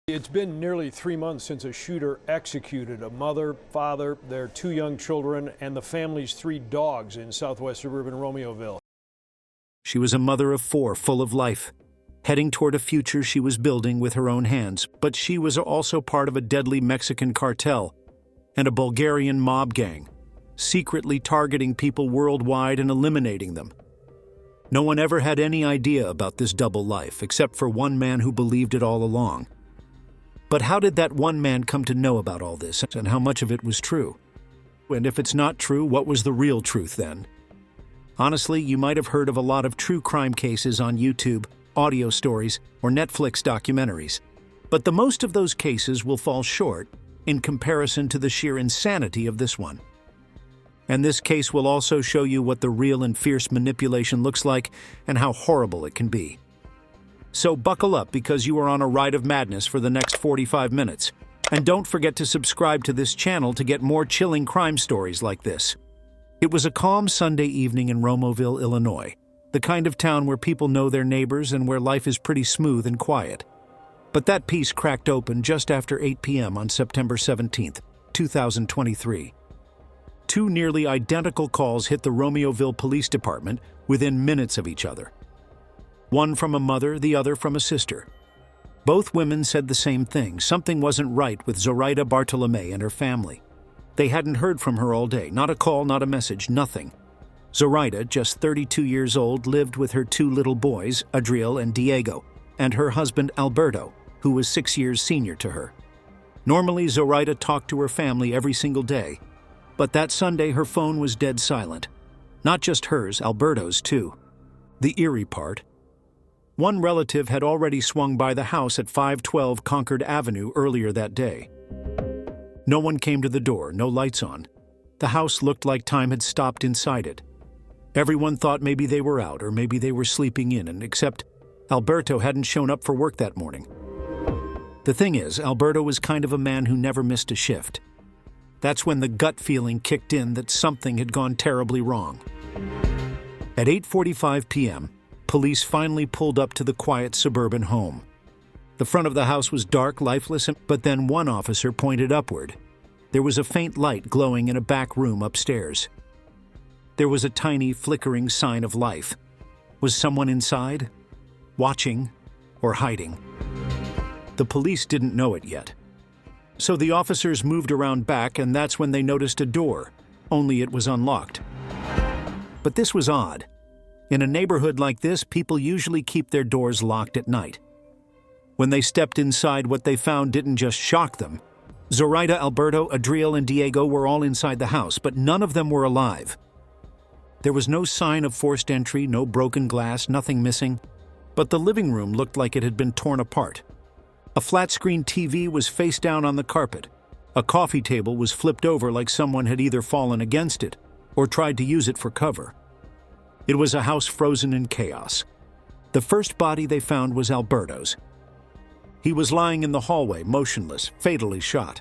It's been nearly 3 months since a shooter executed a mother, father, their 2 young children, and the family's 3 dogs in southwest suburban Romeoville. She was a mother of 4, full of life, heading toward a future she was building with her own hands, but she was also part of a deadly Mexican cartel and a Bulgarian mob gang, secretly targeting people worldwide and eliminating them. No one ever had any idea about this double life, except for one man who believed it all along. But how did that one man come to know about all this, and how much of it was true? And if it's not true, what was the real truth then? Honestly, you might have heard of a lot of true crime cases on YouTube, audio stories, or Netflix documentaries. But the most of those cases will fall short in comparison to the sheer insanity of this one. And this case will also show you what the real and fierce manipulation looks like and how horrible it can be. So buckle up, because you are on a ride of madness for the next 45 minutes. And don't forget to subscribe to this channel to get more chilling crime stories like this. It was a calm Sunday evening in Romeoville, Illinois, the kind of town where people know their neighbors and where life is pretty smooth and quiet. But that piece cracked open just after 8 p.m. on September 17th, 2023. 2 nearly identical calls hit the Romeoville Police Department within minutes of each other. One from a mother, the other from a sister. Both women said the same thing. Something wasn't right with Zoraida Bartolomei and her family. They hadn't heard from her all day. Not a call, not a message, nothing. Zoraida, just 32 years old, lived with her 2 little boys, Adriel and Diego, and her husband Alberto, who was 6 years senior to her. Normally, Zoraida talked to her family every single day, but that Sunday her phone was dead silent. Not just hers, Alberto's too. The eerie part: one relative had already swung by the house at 512 Concord Avenue earlier that day. No one came to the door, no lights on. The house looked like time had stopped inside it. Everyone thought maybe they were out, or maybe they were sleeping in, and except Alberto hadn't shown up for work that morning. The thing is, Alberto was kind of a man who never missed a shift. That's when the gut feeling kicked in that something had gone terribly wrong. At 8:45 p.m., police finally pulled up to the quiet suburban home. The front of the house was dark, lifeless, but then one officer pointed upward. There was a faint light glowing in a back room upstairs. There was a tiny, flickering sign of life. Was someone inside? Watching? Or hiding? The police didn't know it yet. So the officers moved around back, and that's when they noticed a door, only it was unlocked. But this was odd. In a neighborhood like this, people usually keep their doors locked at night. When they stepped inside, what they found didn't just shock them. Zoraida, Alberto, Adriel, and Diego were all inside the house, but none of them were alive. There was no sign of forced entry, no broken glass, nothing missing. But the living room looked like it had been torn apart. A flat-screen TV was face down on the carpet. A coffee table was flipped over like someone had either fallen against it or tried to use it for cover. It was a house frozen in chaos. The first body they found was Alberto's. He was lying in the hallway, motionless, fatally shot.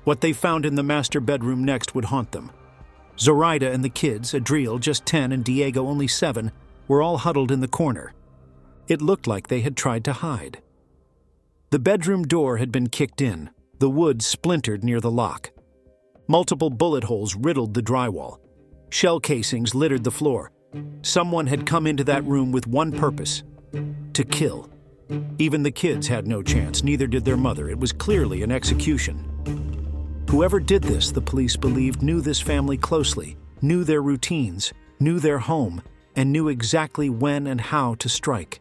What they found in the master bedroom next would haunt them. Zoraida and the kids, Adriel, just 10, and Diego, only 7, were all huddled in the corner. It looked like they had tried to hide. The bedroom door had been kicked in, the wood splintered near the lock. Multiple bullet holes riddled the drywall. Shell casings littered the floor. Someone had come into that room with one purpose: to kill. Even the kids had no chance, neither did their mother. It was clearly an execution. Whoever did this, the police believed, knew this family closely, knew their routines, knew their home, and knew exactly when and how to strike.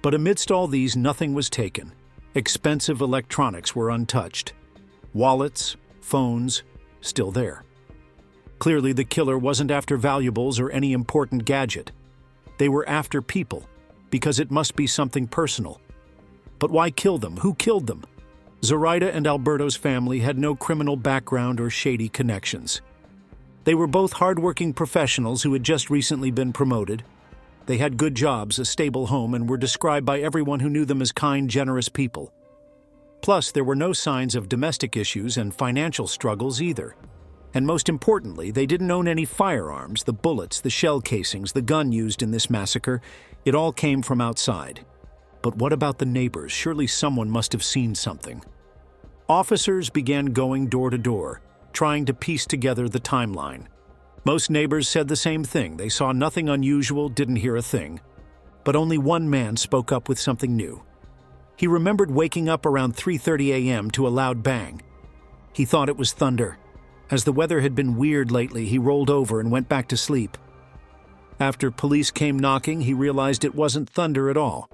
But amidst all these, nothing was taken. Expensive electronics were untouched. Wallets, phones, still there. Clearly, the killer wasn't after valuables or any important gadget. They were after people, because it must be something personal. But why kill them? Who killed them? Zoraida and Alberto's family had no criminal background or shady connections. They were both hardworking professionals who had just recently been promoted. They had good jobs, a stable home, and were described by everyone who knew them as kind, generous people. Plus, there were no signs of domestic issues and financial struggles either. And most importantly, they didn't own any firearms. The bullets, the shell casings, the gun used in this massacre, it all came from outside. But what about the neighbors? Surely someone must have seen something. Officers began going door to door, trying to piece together the timeline. Most neighbors said the same thing. They saw nothing unusual, didn't hear a thing. But only one man spoke up with something new. He remembered waking up around 3:30 a.m. to a loud bang. He thought it was thunder. As the weather had been weird lately, he rolled over and went back to sleep. After police came knocking, he realized it wasn't thunder at all.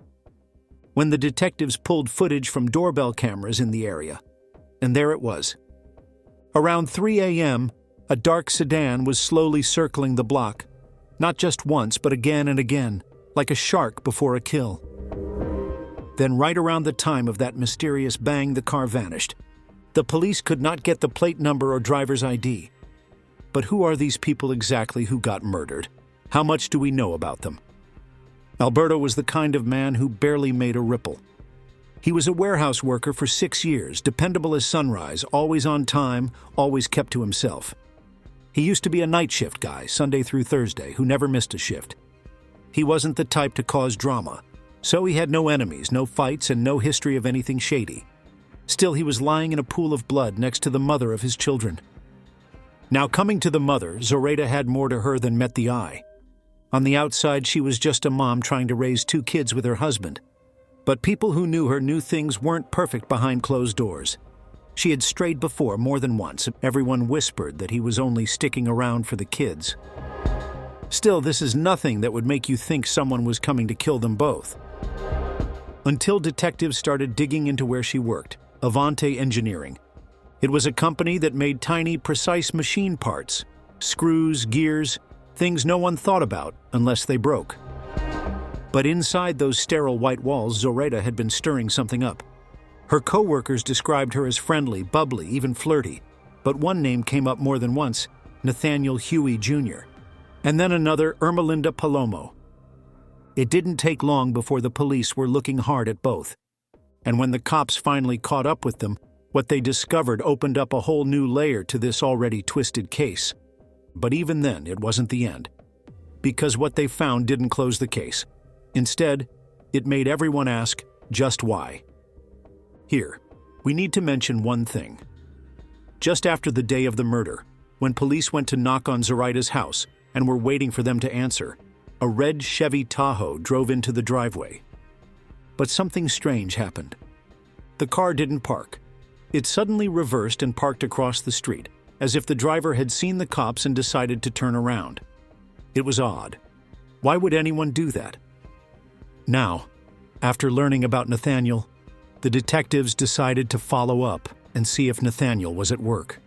When the detectives pulled footage from doorbell cameras in the area, and there it was. Around 3 a.m., a dark sedan was slowly circling the block, not just once, but again and again, like a shark before a kill. Then right around the time of that mysterious bang, the car vanished. The police could not get the plate number or driver's ID. But who are these people exactly who got murdered? How much do we know about them? Alberto was the kind of man who barely made a ripple. He was a warehouse worker for 6 years, dependable as sunrise, always on time, always kept to himself. He used to be a night shift guy, Sunday through Thursday, who never missed a shift. He wasn't the type to cause drama, so he had no enemies, no fights, and no history of anything shady. Still, he was lying in a pool of blood next to the mother of his children. Now, coming to the mother, Zoraida had more to her than met the eye. On the outside, she was just a mom trying to raise 2 kids with her husband. But people who knew her knew things weren't perfect behind closed doors. She had strayed before more than once. Everyone whispered that he was only sticking around for the kids. Still, this is nothing that would make you think someone was coming to kill them both. Until detectives started digging into where she worked, Avante Engineering. It was a company that made tiny, precise machine parts, screws, gears, things no one thought about unless they broke. But inside those sterile white walls, Zoraida had been stirring something up. Her co-workers described her as friendly, bubbly, even flirty. But one name came up more than once, Nathaniel Huey Jr. And then another, Ermalinda Palomo. It didn't take long before the police were looking hard at both. And when the cops finally caught up with them, what they discovered opened up a whole new layer to this already twisted case. But even then, it wasn't the end. Because what they found didn't close the case. Instead, it made everyone ask, just why? Here, we need to mention one thing. Just after the day of the murder, when police went to knock on Zoraida's house and were waiting for them to answer, a red Chevy Tahoe drove into the driveway. But something strange happened. The car didn't park. It suddenly reversed and parked across the street, as if the driver had seen the cops and decided to turn around. It was odd. Why would anyone do that? Now, after learning about Nathaniel, the detectives decided to follow up and see if Nathaniel was at work.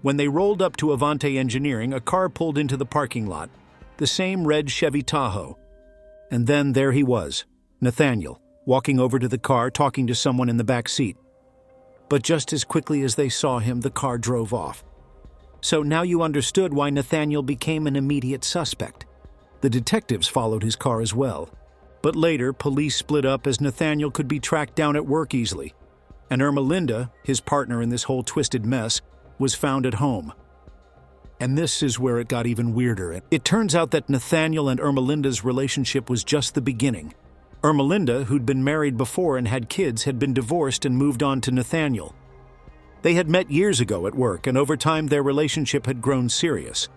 When they rolled up to Avante Engineering, a car pulled into the parking lot, the same red Chevy Tahoe. And then there he was, Nathaniel, walking over to the car, talking to someone in the back seat. But just as quickly as they saw him, the car drove off. So now you understood why Nathaniel became an immediate suspect. The detectives followed his car as well. But later, police split up as Nathaniel could be tracked down at work easily. And Ermalinda, his partner in this whole twisted mess, was found at home. And this is where it got even weirder. It turns out that Nathaniel and Ermalinda's relationship was just the beginning. Ermalinda, who'd been married before and had kids, had been divorced and moved on to Nathaniel. They had met years ago at work, and over time their relationship had grown serious.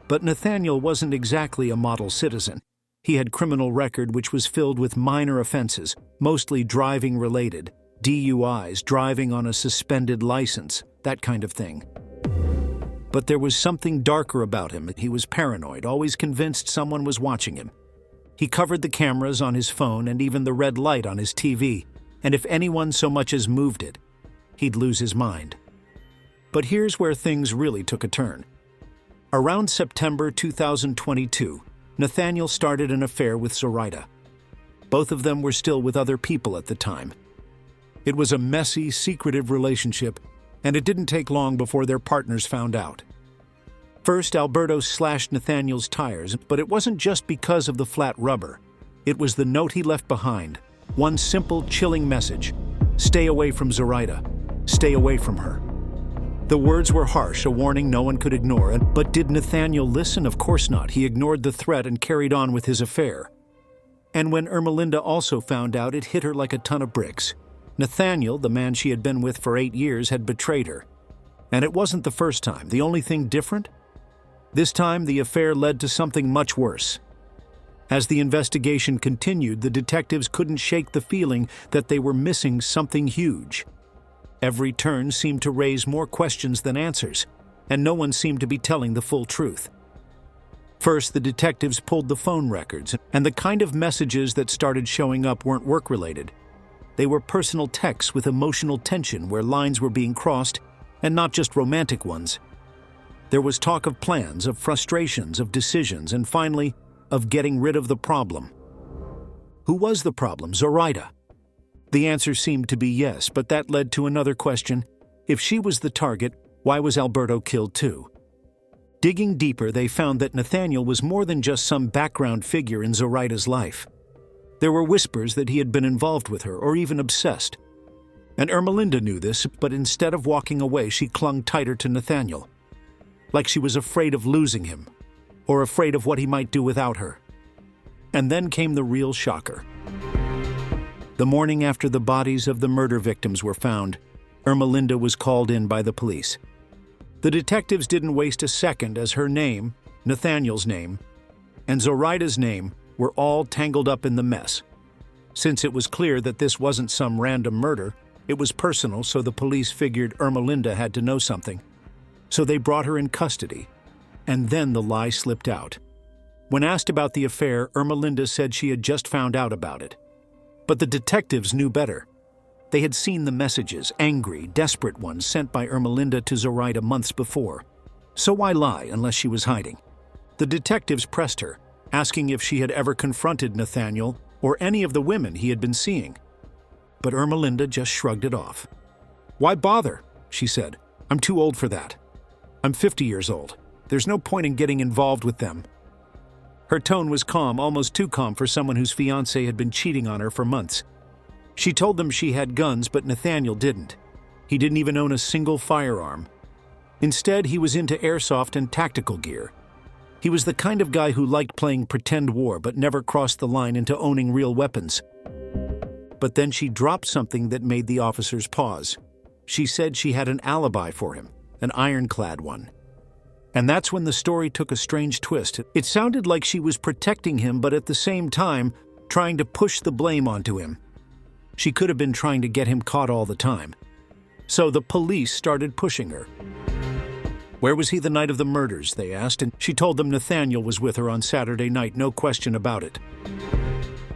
But Nathaniel wasn't exactly a model citizen. He had a criminal record which was filled with minor offenses, mostly driving-related, DUIs, driving on a suspended license, that kind of thing. But there was something darker about him. He was paranoid, always convinced someone was watching him. He covered the cameras on his phone and even the red light on his TV, and if anyone so much as moved it, he'd lose his mind. But here's where things really took a turn. Around September 2022, Nathaniel started an affair with Zoraida. Both of them were still with other people at the time. It was a messy, secretive relationship, and it didn't take long before their partners found out. First, Alberto slashed Nathaniel's tires, but it wasn't just because of the flat rubber. It was the note he left behind. One simple, chilling message. Stay away from Zoraida. Stay away from her. The words were harsh, a warning no one could ignore. But did Nathaniel listen? Of course not. He ignored the threat and carried on with his affair. And when Ermalinda also found out, it hit her like a ton of bricks. Nathaniel, the man she had been with for 8 years, had betrayed her. And it wasn't the first time. The only thing different? This time, the affair led to something much worse. As the investigation continued, the detectives couldn't shake the feeling that they were missing something huge. Every turn seemed to raise more questions than answers, and no one seemed to be telling the full truth. First, the detectives pulled the phone records, and the kind of messages that started showing up weren't work-related. They were personal texts with emotional tension where lines were being crossed, and not just romantic ones. There was talk of plans, of frustrations, of decisions, and finally, of getting rid of the problem. Who was the problem? Zoraida? The answer seemed to be yes, but that led to another question. If she was the target, why was Alberto killed too? Digging deeper, they found that Nathaniel was more than just some background figure in Zoraida's life. There were whispers that he had been involved with her, or even obsessed. And Ermalinda knew this, but instead of walking away, she clung tighter to Nathaniel, like she was afraid of losing him, or afraid of what he might do without her. And then came the real shocker. The morning after the bodies of the murder victims were found, Ermalinda was called in by the police. The detectives didn't waste a second as her name, Nathaniel's name, and Zoraida's name were all tangled up in the mess. Since it was clear that this wasn't some random murder, it was personal, so the police figured Ermalinda had to know something. So they brought her in custody, and then the lie slipped out. When asked about the affair, Ermalinda said she had just found out about it. But the detectives knew better. They had seen the messages, angry, desperate ones sent by Ermalinda to Zoraida months before. So why lie unless she was hiding? The detectives pressed her, asking if she had ever confronted Nathaniel or any of the women he had been seeing. But Ermalinda just shrugged it off. "Why bother?" she said. "I'm too old for that. I'm 50 years old. There's no point in getting involved with them." Her tone was calm, almost too calm for someone whose fiancé had been cheating on her for months. She told them she had guns, but Nathaniel didn't. He didn't even own a single firearm. Instead, he was into airsoft and tactical gear. He was the kind of guy who liked playing pretend war but never crossed the line into owning real weapons. But then she dropped something that made the officers pause. She said she had an alibi for him, an ironclad one. And that's when the story took a strange twist. It sounded like she was protecting him, but at the same time, trying to push the blame onto him. She could have been trying to get him caught all the time. So the police started pushing her. Where was he the night of the murders, they asked, and she told them Nathaniel was with her on Saturday night, no question about it.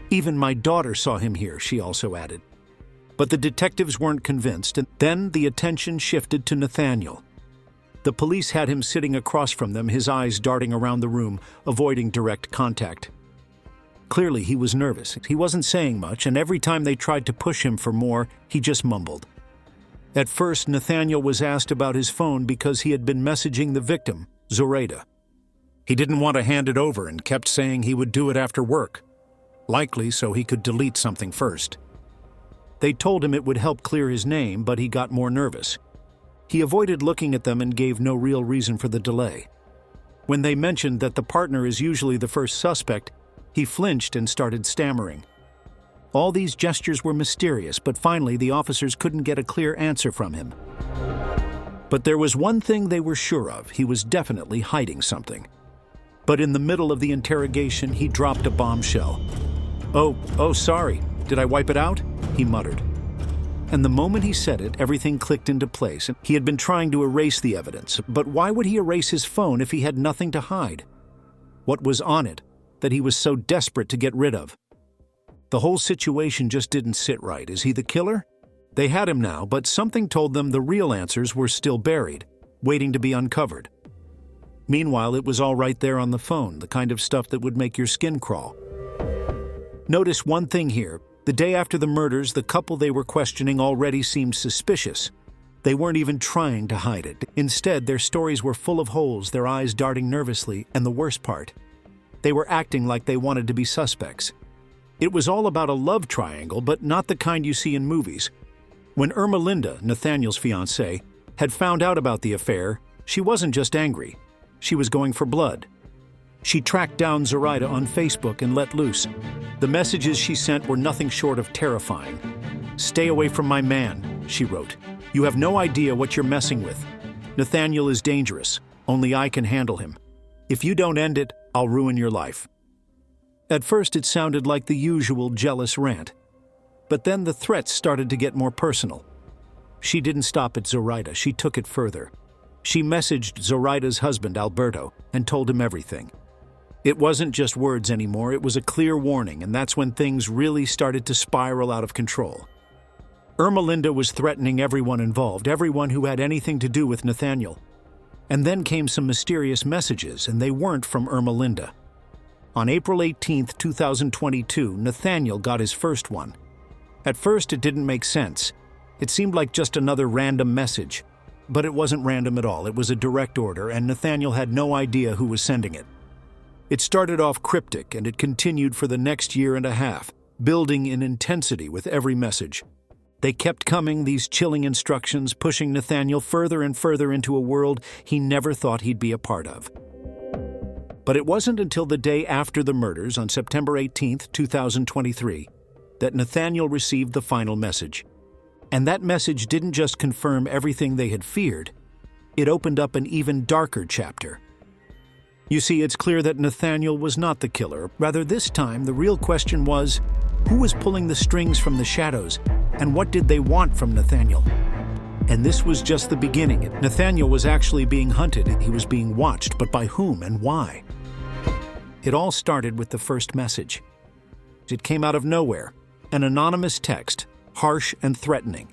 Even my daughter saw him here, she also added. But the detectives weren't convinced, and then the attention shifted to Nathaniel. The police had him sitting across from them, his eyes darting around the room, avoiding direct contact. Clearly, he was nervous. He wasn't saying much, and every time they tried to push him for more, he just mumbled. At first, Nathaniel was asked about his phone because he had been messaging the victim, Zoraida. He didn't want to hand it over and kept saying he would do it after work, likely so he could delete something first. They told him it would help clear his name, but he got more nervous. He avoided looking at them and gave no real reason for the delay. When they mentioned that the partner is usually the first suspect, he flinched and started stammering. All these gestures were mysterious, but finally the officers couldn't get a clear answer from him. But there was one thing they were sure of: he was definitely hiding something. But in the middle of the interrogation, he dropped a bombshell. Oh, sorry. Did I wipe it out?" he muttered. And the moment he said it, everything clicked into place. He had been trying to erase the evidence, but why would he erase his phone if he had nothing to hide? What was on it that he was so desperate to get rid of? The whole situation just didn't sit right. Is he the killer? They had him now, but something told them the real answers were still buried, waiting to be uncovered. Meanwhile, it was all right there on the phone, the kind of stuff that would make your skin crawl. Notice one thing here. The day after the murders, the couple they were questioning already seemed suspicious. They weren't even trying to hide it. Instead, their stories were full of holes, their eyes darting nervously, and the worst part, they were acting like they wanted to be suspects. It was all about a love triangle, but not the kind you see in movies. When Ermalinda, Nathaniel's fiancée, had found out about the affair, she wasn't just angry. She was going for blood. She tracked down Zoraida on Facebook and let loose. The messages she sent were nothing short of terrifying. "Stay away from my man," she wrote. "You have no idea what you're messing with. Nathaniel is dangerous. Only I can handle him. If you don't end it, I'll ruin your life." At first, it sounded like the usual jealous rant. But then the threats started to get more personal. She didn't stop at Zoraida. She took it further. She messaged Zoraida's husband, Alberto, and told him everything. It wasn't just words anymore. It was a clear warning, and that's when things really started to spiral out of control. Ermalinda was threatening everyone involved, everyone who had anything to do with Nathaniel. And then came some mysterious messages, and they weren't from Ermalinda. On April 18, 2022, Nathaniel got his first one. At first, it didn't make sense. It seemed like just another random message. But it wasn't random at all. It was a direct order, and Nathaniel had no idea who was sending it. It started off cryptic, and it continued for the next year and a half, building in intensity with every message. They kept coming, these chilling instructions, pushing Nathaniel further and further into a world he never thought he'd be a part of. But it wasn't until the day after the murders, on September 18, 2023, that Nathaniel received the final message. And that message didn't just confirm everything they had feared, it opened up an even darker chapter. You see, it's clear that Nathaniel was not the killer. Rather, this time, the real question was, who was pulling the strings from the shadows, and what did they want from Nathaniel? And this was just the beginning. Nathaniel was actually being hunted, he was being watched, but by whom and why? It all started with the first message. It came out of nowhere, an anonymous text, harsh and threatening.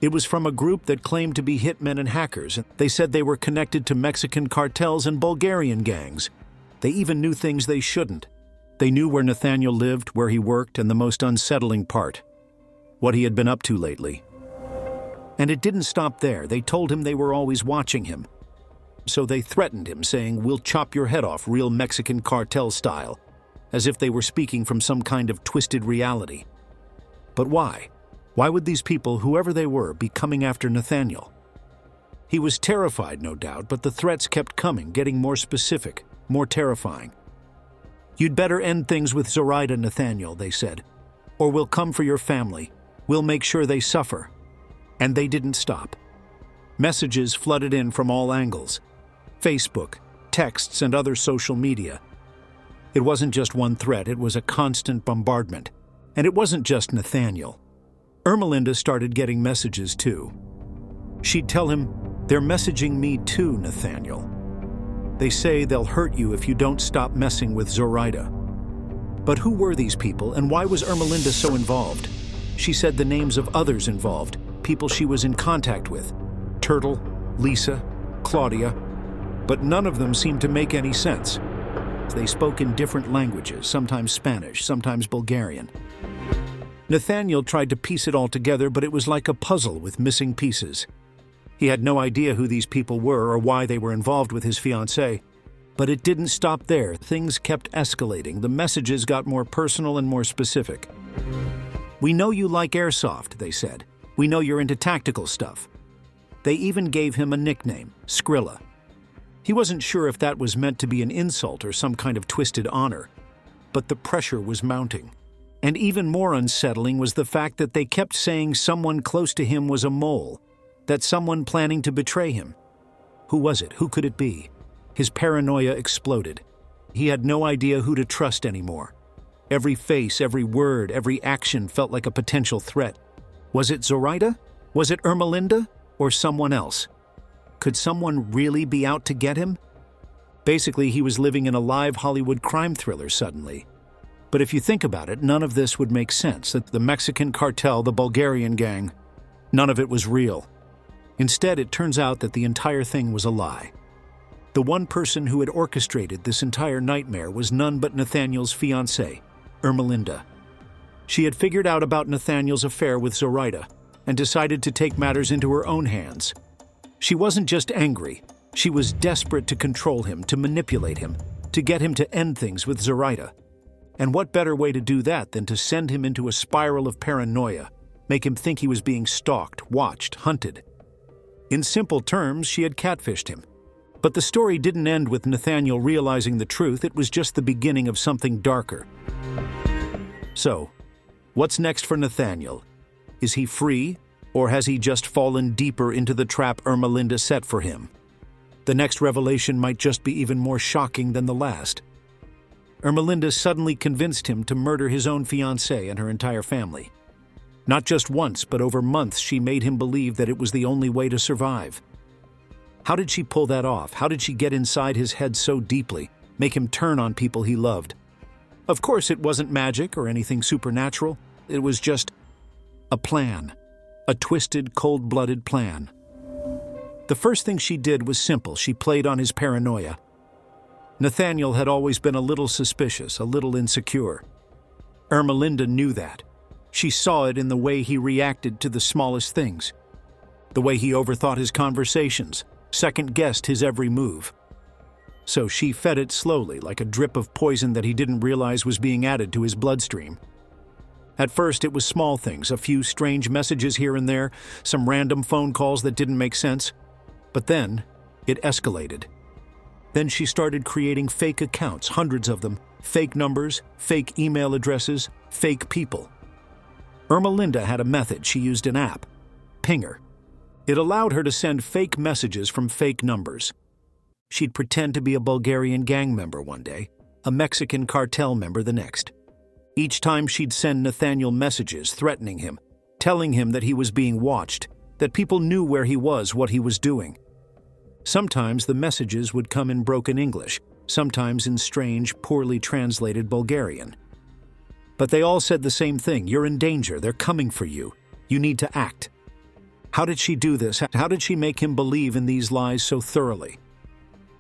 It was from a group that claimed to be hitmen and hackers. They said they were connected to Mexican cartels and Bulgarian gangs. They even knew things they shouldn't. They knew where Nathaniel lived, where he worked, and the most unsettling part, what he had been up to lately. And it didn't stop there. They told him they were always watching him. So they threatened him, saying, "We'll chop your head off, real Mexican cartel style," as if they were speaking from some kind of twisted reality. But why? Why would these people, whoever they were, be coming after Nathaniel? He was terrified, no doubt, but the threats kept coming, getting more specific, more terrifying. "You'd better end things with Zoraida, Nathaniel," they said, "or we'll come for your family. We'll make sure they suffer." And they didn't stop. Messages flooded in from all angles. Facebook, texts, and other social media. It wasn't just one threat, it was a constant bombardment. And it wasn't just Nathaniel. Ermalinda started getting messages too. She'd tell him, "They're messaging me too, Nathaniel. They say they'll hurt you if you don't stop messing with Zoraida." But who were these people, and why was Ermalinda so involved? She said the names of others involved, people she was in contact with. Turtle, Lisa, Claudia. But none of them seemed to make any sense. They spoke in different languages, sometimes Spanish, sometimes Bulgarian. Nathaniel tried to piece it all together, but it was like a puzzle with missing pieces. He had no idea who these people were or why they were involved with his fiancée. But it didn't stop there. Things kept escalating. The messages got more personal and more specific. "We know you like airsoft," they said. "We know you're into tactical stuff." They even gave him a nickname, Skrilla. He wasn't sure if that was meant to be an insult or some kind of twisted honor. But the pressure was mounting. And even more unsettling was the fact that they kept saying someone close to him was a mole, that someone planning to betray him. Who was it? Who could it be? His paranoia exploded. He had no idea who to trust anymore. Every face, every word, every action felt like a potential threat. Was it Zoraida? Was it Ermalinda? Or someone else? Could someone really be out to get him? Basically, he was living in a live Hollywood crime thriller suddenly. But if you think about it, none of this would make sense. That the Mexican cartel, the Bulgarian gang, none of it was real. Instead, it turns out that the entire thing was a lie. The one person who had orchestrated this entire nightmare was none but Nathaniel's fiancée, Ermalinda. She had figured out about Nathaniel's affair with Zoraida and decided to take matters into her own hands. She wasn't just angry, she was desperate to control him, to manipulate him, to get him to end things with Zoraida. And what better way to do that than to send him into a spiral of paranoia, make him think he was being stalked, watched, hunted. In simple terms, she had catfished him. But the story didn't end with Nathaniel realizing the truth. It was just the beginning of something darker. So, what's next for Nathaniel? Is he free, or has he just fallen deeper into the trap Ermalinda set for him? The next revelation might just be even more shocking than the last. Ermalinda suddenly convinced him to murder his own fiancée and her entire family. Not just once, but over months, she made him believe that it was the only way to survive. How did she pull that off? How did she get inside his head so deeply, make him turn on people he loved? Of course, it wasn't magic or anything supernatural. It was just a plan. A twisted, cold-blooded plan. The first thing she did was simple. She played on his paranoia. Nathaniel had always been a little suspicious, a little insecure. Ermalinda knew that. She saw it in the way he reacted to the smallest things. The way he overthought his conversations, second-guessed his every move. So she fed it slowly, like a drip of poison that he didn't realize was being added to his bloodstream. At first, it was small things, a few strange messages here and there, some random phone calls that didn't make sense. But then, it escalated. Then she started creating fake accounts, hundreds of them, fake numbers, fake email addresses, fake people. Ermalinda had a method. She used an app, Pinger. It allowed her to send fake messages from fake numbers. She'd pretend to be a Bulgarian gang member one day, a Mexican cartel member the next. Each time she'd send Nathaniel messages threatening him, telling him that he was being watched, that people knew where he was, what he was doing. Sometimes the messages would come in broken English, sometimes in strange, poorly translated Bulgarian. But they all said the same thing: you're in danger, they're coming for you, you need to act. How did she do this? How did she make him believe in these lies so thoroughly?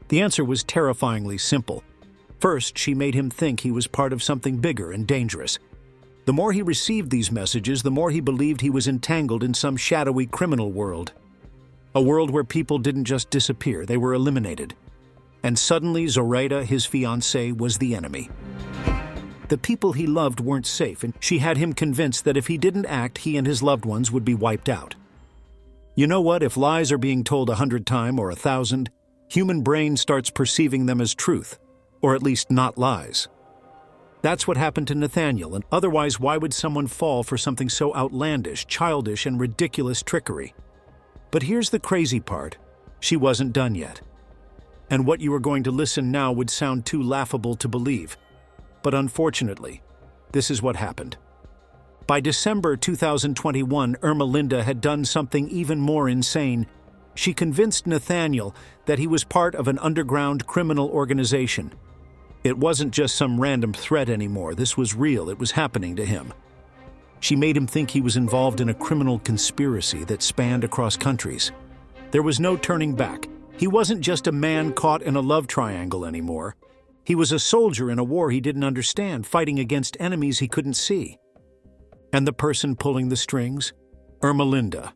The answer was terrifyingly simple. First, she made him think he was part of something bigger and dangerous. The more he received these messages, the more he believed he was entangled in some shadowy criminal world. A world where people didn't just disappear, they were eliminated. And suddenly, Zoraida, his fiancée, was the enemy. The people he loved weren't safe, and she had him convinced that if he didn't act, he and his loved ones would be wiped out. You know what? If lies are being told 100 times or 1,000, human brain starts perceiving them as truth, or at least not lies. That's what happened to Nathaniel, and otherwise why would someone fall for something so outlandish, childish, and ridiculous trickery? But here's the crazy part. She wasn't done yet. And what you are going to listen now would sound too laughable to believe. But unfortunately, this is what happened. By December 2021, Ermalinda had done something even more insane. She convinced Nathaniel that he was part of an underground criminal organization. It wasn't just some random threat anymore. This was real. It was happening to him. She made him think he was involved in a criminal conspiracy that spanned across countries. There was no turning back. He wasn't just a man caught in a love triangle anymore. He was a soldier in a war he didn't understand, fighting against enemies he couldn't see. And the person pulling the strings? Ermalinda.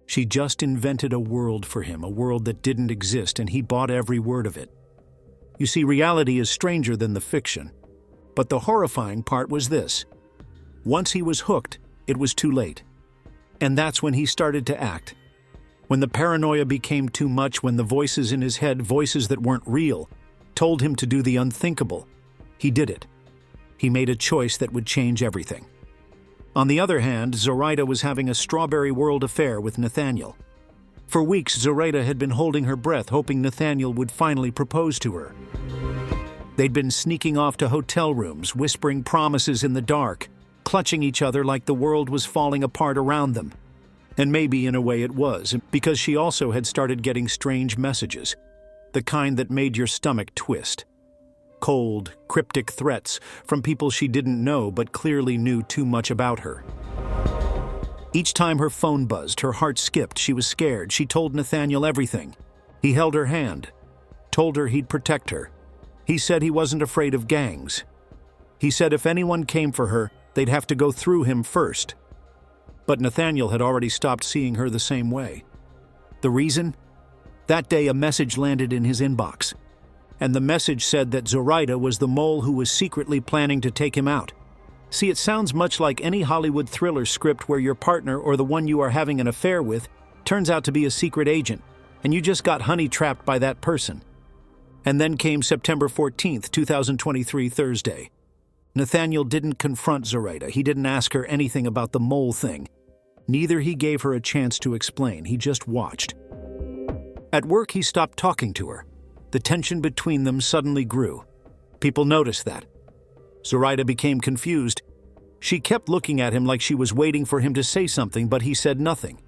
She just invented a world for him, a world that didn't exist, and he bought every word of it. You see, reality is stranger than the fiction. But the horrifying part was this. Once he was hooked, it was too late. And that's when he started to act. When the paranoia became too much, when the voices in his head, voices that weren't real, told him to do the unthinkable, he did it. He made a choice that would change everything. On the other hand, Zoraida was having a strawberry world affair with Nathaniel. For weeks, Zoraida had been holding her breath, hoping Nathaniel would finally propose to her. They'd been sneaking off to hotel rooms, whispering promises in the dark, clutching each other like the world was falling apart around them. And maybe in a way it was, because she also had started getting strange messages, the kind that made your stomach twist. Cold, cryptic threats from people she didn't know but clearly knew too much about her. Each time her phone buzzed, her heart skipped. She was scared. She told Nathaniel everything. He held her hand, told her he'd protect her. He said he wasn't afraid of gangs. He said if anyone came for her, they'd have to go through him first. But Nathaniel had already stopped seeing her the same way. The reason? That day a message landed in his inbox. And the message said that Zoraida was the mole who was secretly planning to take him out. See, it sounds much like any Hollywood thriller script where your partner or the one you are having an affair with turns out to be a secret agent. and you just got honey-trapped by that person. And then came September 14th, 2023, Thursday. Nathaniel didn't confront Zoraida. He didn't ask her anything about the mole thing. Neither he gave her a chance to explain. He just watched. At work, he stopped talking to her. The tension between them suddenly grew. People noticed that. Zoraida became confused. She kept looking at him like she was waiting for him to say something, but he said nothing.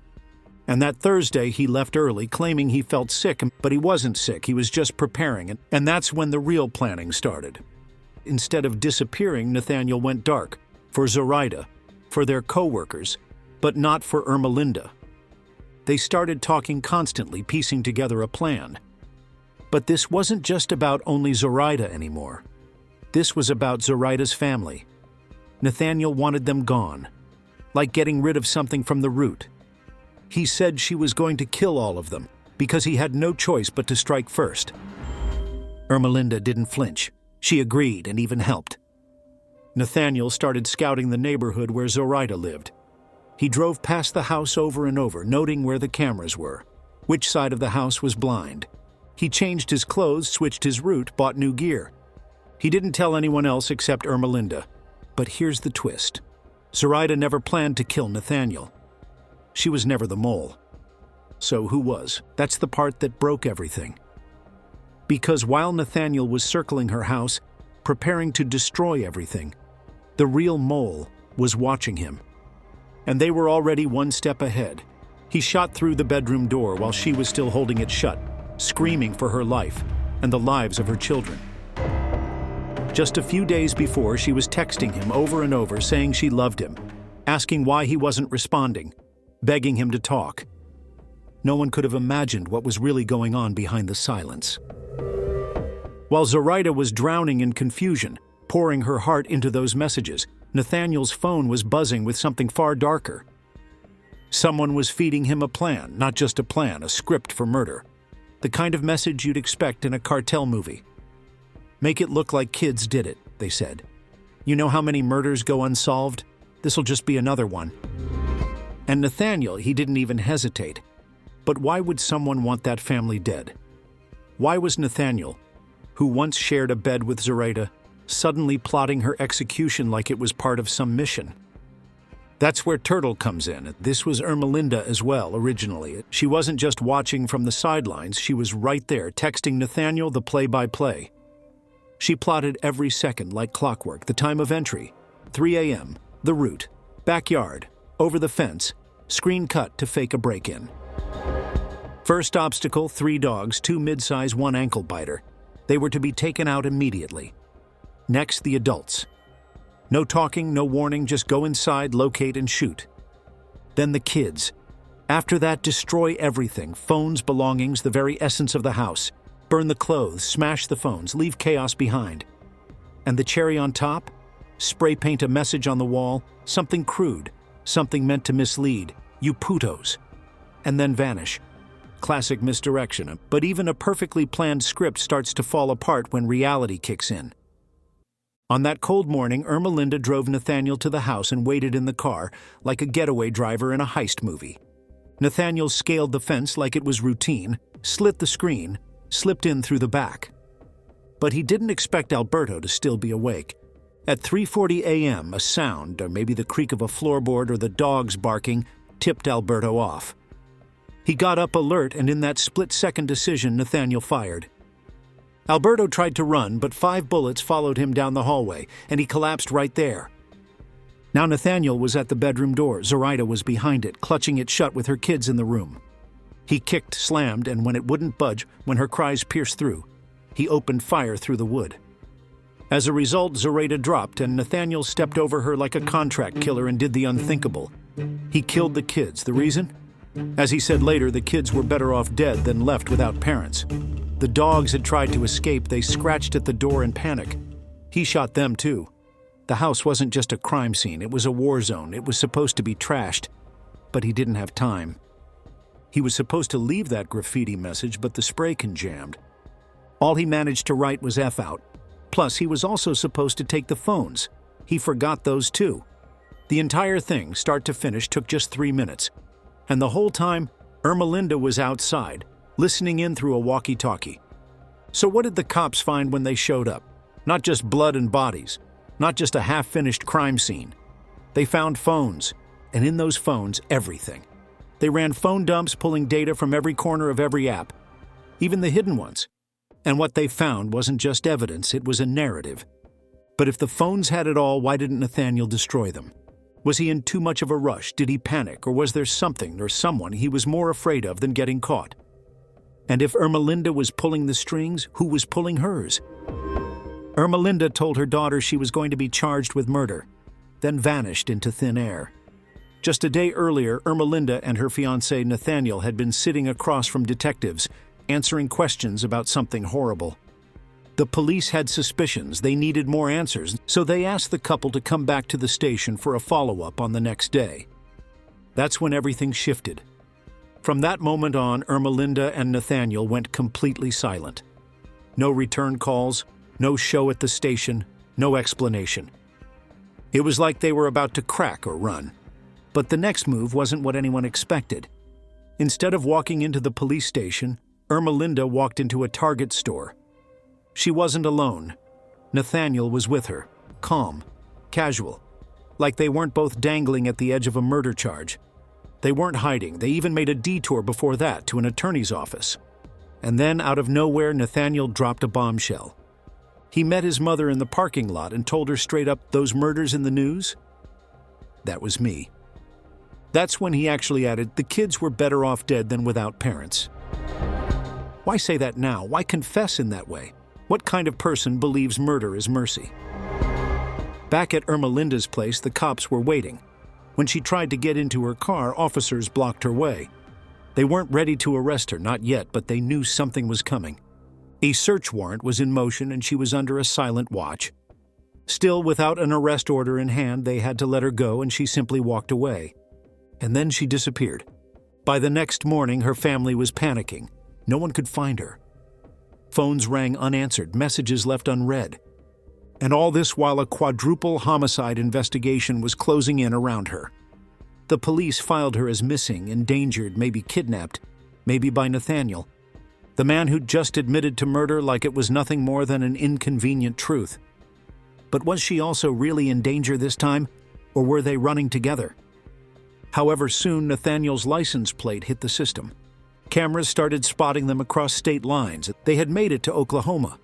And that Thursday, he left early, claiming he felt sick, but he wasn't sick. He was just preparing, and that's when the real planning started. Instead of disappearing, Nathaniel went dark. For Zoraida, for their co-workers, but not for Ermalinda. They started talking constantly, piecing together a plan. But this wasn't just about only Zoraida anymore. This was about Zoraida's family. Nathaniel wanted them gone, like getting rid of something from the root. He said she was going to kill all of them, because he had no choice but to strike first. Ermalinda didn't flinch. She agreed and even helped. Nathaniel started scouting the neighborhood where Zoraida lived. He drove past the house over and over, noting where the cameras were, which side of the house was blind. He changed his clothes, switched his route, bought new gear. He didn't tell anyone else except Ermalinda. But here's the twist. Zoraida never planned to kill Nathaniel. She was never the mole. So who was? That's the part that broke everything. Because while Nathaniel was circling her house, preparing to destroy everything, the real mole was watching him. And they were already one step ahead. He shot through the bedroom door while she was still holding it shut, screaming for her life and the lives of her children. Just a few days before, she was texting him over and over, saying she loved him, asking why he wasn't responding, begging him to talk. No one could have imagined what was really going on behind the silence. While Zoraida was drowning in confusion, pouring her heart into those messages, Nathaniel's phone was buzzing with something far darker. Someone was feeding him a plan, not just a plan, a script for murder. The kind of message you'd expect in a cartel movie. Make it look like kids did it, they said. You know how many murders go unsolved? This'll just be another one. And Nathaniel, he didn't even hesitate. But why would someone want that family dead? Why was Nathaniel, who once shared a bed with Zoraida, suddenly plotting her execution like it was part of some mission? That's where Turtle comes in. This was Ermalinda as well, originally. She wasn't just watching from the sidelines, she was right there, texting Nathaniel the play-by-play. She plotted every second like clockwork, the time of entry, 3 a.m., the route, backyard, over the fence, screen cut to fake a break-in. First obstacle, 3 dogs, 2 mid-size, 1 ankle biter. They were to be taken out immediately. Next, the adults. No talking, no warning, just go inside, locate, and shoot. Then the kids. After that, destroy everything, phones, belongings, the very essence of the house. Burn the clothes, smash the phones, leave chaos behind. And the cherry on top? Spray paint a message on the wall, something crude, something meant to mislead, you putos. And then vanish. Classic misdirection, but even a perfectly planned script starts to fall apart when reality kicks in. On that cold morning, Ermalinda drove Nathaniel to the house and waited in the car, like a getaway driver in a heist movie. Nathaniel scaled the fence like it was routine, slit the screen, slipped in through the back. But he didn't expect Alberto to still be awake. At 3:40 a.m., a sound, or maybe the creak of a floorboard or the dogs barking, tipped Alberto off. He got up alert, and in that split-second decision, Nathaniel fired. Alberto tried to run, but 5 bullets followed him down the hallway, and he collapsed right there. Now Nathaniel was at the bedroom door. Zoraida was behind it, clutching it shut with her kids in the room. He kicked, slammed, and when it wouldn't budge, when her cries pierced through, he opened fire through the wood. As a result, Zoraida dropped, and Nathaniel stepped over her like a contract killer and did the unthinkable. He killed the kids. The reason? As he said later, the kids were better off dead than left without parents. The dogs had tried to escape. They scratched at the door in panic. He shot them too. The house wasn't just a crime scene. It was a war zone. It was supposed to be trashed. But he didn't have time. He was supposed to leave that graffiti message, but the spray can jammed. All he managed to write was F out. Plus, he was also supposed to take the phones. He forgot those too. The entire thing, start to finish, took just 3 minutes. And the whole time, Ermalinda was outside, listening in through a walkie-talkie. So what did the cops find when they showed up? Not just blood and bodies, not just a half-finished crime scene. They found phones, and in those phones, everything. They ran phone dumps pulling data from every corner of every app, even the hidden ones. And what they found wasn't just evidence, it was a narrative. But if the phones had it all, why didn't Nathaniel destroy them? Was he in too much of a rush? Did he panic? Or was there something or someone he was more afraid of than getting caught? And if Ermalinda was pulling the strings, who was pulling hers? Ermalinda told her daughter she was going to be charged with murder, then vanished into thin air. Just a day earlier, Ermalinda and her fiancé Nathaniel had been sitting across from detectives, answering questions about something horrible. The police had suspicions, they needed more answers, so they asked the couple to come back to the station for a follow-up on the next day. That's when everything shifted. From that moment on, Ermalinda and Nathaniel went completely silent. No return calls, no show at the station, no explanation. It was like they were about to crack or run. But the next move wasn't what anyone expected. Instead of walking into the police station, Ermalinda walked into a Target store. She wasn't alone. Nathaniel was with her, calm, casual, like they weren't both dangling at the edge of a murder charge. They weren't hiding. They even made a detour before that to an attorney's office. And then, out of nowhere, Nathaniel dropped a bombshell. He met his mother in the parking lot and told her straight up, "Those murders in the news? That was me." That's when he actually added, "The kids were better off dead than without parents." Why say that now? Why confess in that way? What kind of person believes murder is mercy? Back at Ermalinda's place, the cops were waiting. When she tried to get into her car, officers blocked her way. They weren't ready to arrest her, not yet, but they knew something was coming. A search warrant was in motion and she was under a silent watch. Still, without an arrest order in hand, they had to let her go and she simply walked away. And then she disappeared. By the next morning, her family was panicking. No one could find her. Phones rang unanswered, messages left unread. And all this while a quadruple homicide investigation was closing in around her. The police filed her as missing, endangered, maybe kidnapped, maybe by Nathaniel, the man who'd just admitted to murder like it was nothing more than an inconvenient truth. But was she also really in danger this time, or were they running together? However, soon Nathaniel's license plate hit the system. Cameras started spotting them across state lines. They had made it to Oklahoma.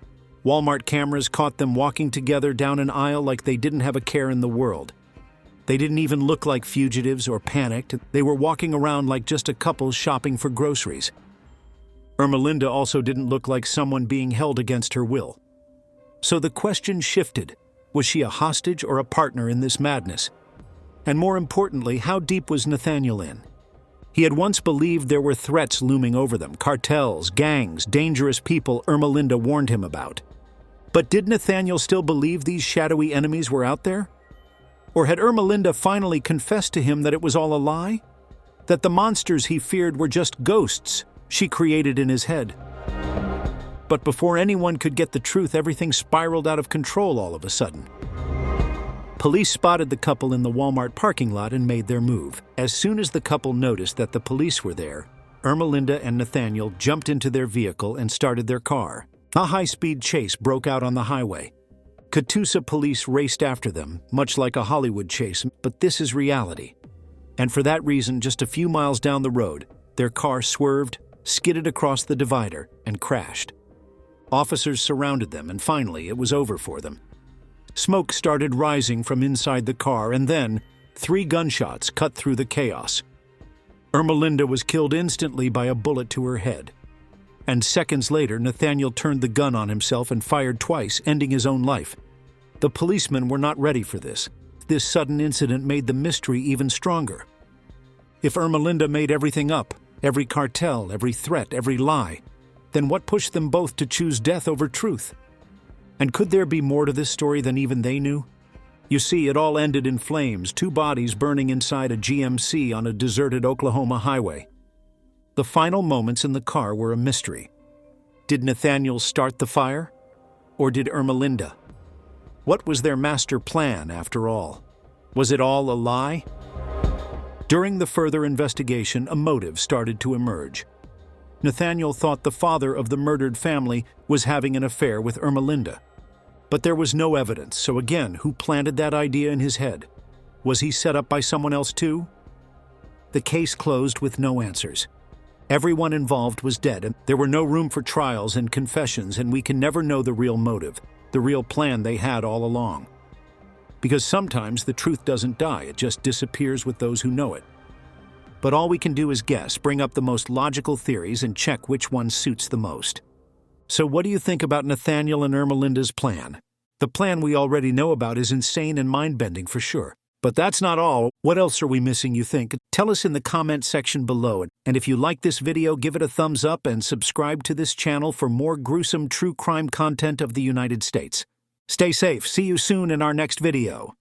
Walmart cameras caught them walking together down an aisle like they didn't have a care in the world. They didn't even look like fugitives or panicked. They were walking around like just a couple shopping for groceries. Ermalinda also didn't look like someone being held against her will. So the question shifted. Was she a hostage or a partner in this madness? And more importantly, how deep was Nathaniel in? He had once believed there were threats looming over them, cartels, gangs, dangerous people Ermalinda warned him about. But did Nathaniel still believe these shadowy enemies were out there? Or had Ermalinda finally confessed to him that it was all a lie? That the monsters he feared were just ghosts she created in his head? But before anyone could get the truth, everything spiraled out of control all of a sudden. Police spotted the couple in the Walmart parking lot and made their move. As soon as the couple noticed that the police were there, Ermalinda and Nathaniel jumped into their vehicle and started their car. A high-speed chase broke out on the highway. Catoosa police raced after them, much like a Hollywood chase, but this is reality. And for that reason, just a few miles down the road, their car swerved, skidded across the divider, and crashed. Officers surrounded them, and finally, it was over for them. Smoke started rising from inside the car, and then 3 gunshots cut through the chaos. Ermalinda was killed instantly by a bullet to her head. And seconds later, Nathaniel turned the gun on himself and fired twice, ending his own life. The policemen were not ready for this. This sudden incident made the mystery even stronger. If Ermalinda made everything up, every cartel, every threat, every lie, then what pushed them both to choose death over truth? And could there be more to this story than even they knew? You see, it all ended in flames, 2 bodies burning inside a GMC on a deserted Oklahoma highway. The final moments in the car were a mystery. Did Nathaniel start the fire? Or did Ermalinda? What was their master plan, after all? Was it all a lie? During the further investigation, a motive started to emerge. Nathaniel thought the father of the murdered family was having an affair with Ermalinda. But there was no evidence, so again, who planted that idea in his head? Was he set up by someone else too? The case closed with no answers. Everyone involved was dead, and there were no room for trials and confessions, and we can never know the real motive, the real plan they had all along. Because sometimes the truth doesn't die, it just disappears with those who know it. But all we can do is guess, bring up the most logical theories, and check which one suits the most. So what do you think about Nathaniel and Ermalinda's plan? The plan we already know about is insane and mind-bending for sure. But that's not all. What else are we missing, you think? Tell us in the comment section below. And if you like this video, give it a thumbs up and subscribe to this channel for more gruesome true crime content of the United States. Stay safe. See you soon in our next video.